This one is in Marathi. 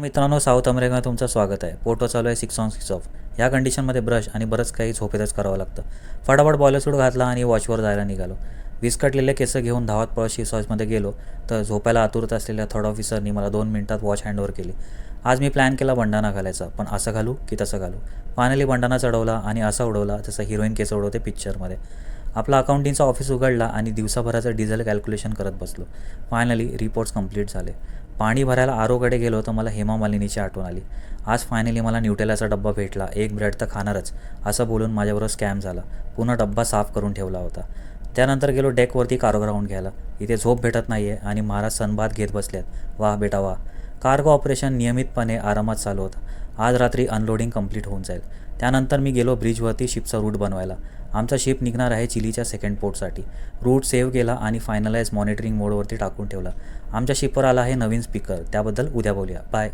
मित्रांनो, साऊथ अमेरिका तुमचं स्वागत आहे. पोटो चालू आहे 6 ऑन 6 ऑफ. या कंडिशनमध्ये ब्रश आणि बरंच काही झोपेतच करावं लागतं. फटाफट बॉयलर सूट घातला आणि वॉचवर जायला निघालो. विस्कटलेले केस घेऊन धावत पळत शिसॉजमध्ये गेलो तर झोपायला आतुरत असलेल्या थर्ड ऑफिसरनी मला 2 मिनिटात वॉच हँडओव्हर केली. आज मी प्लॅन केला बंडाना घालायचा, पण असं घालू की तसं घालू. फायनली बंडाना चढवला आणि असा उडवला जसं हिरोईन केस उडवते पिक्चरमध्ये. आपला अकाउंटिंगचा ऑफिस उघडला आणि दिवसाभराचं डिझेल कॅल्क्युलेशन करत बसलो. फायनली रिपोर्ट्स कंप्लीट झाले. पाणी भरायला आरोकडे गेलो तर मला हेमा मालिनीची आठवण आली. आज फायनली मला न्यूटेलाचा डब्बा भेटला, एक ब्रेड तर खाणारच असं बोलून माझ्याबरोबर स्कॅम झाला. पुन्हा डब्बा साफ करून ठेवला होता. त्यानंतर गेलो डेकवरती कार्गो राऊंड घ्यायला. इथे झोप भेटत नाही आहे आणि महाराज सनबाथ घेत बसल्यात. वाह बेटा वाह. कार्गो ऑपरेशन नियमितपणे आरामात चालू होतं. आज रात्री अनलोडिंग कंप्लीट होऊन जाईल. त्यानंतर मी गेलो ब्रिजवरती शिपचा रूट बनवायला. आमचा शिप निघणार आहे चिलीच्या सेकंड पोर्टसाठी. रूट सेव्ह केला आणि फायनलाइज मॉनिटरिंग मोडवरती टाकून ठेवला. आमच्या शिपवर आला आहे नवीन स्पीकर, त्याबद्दल उद्या बोलूया. बाय.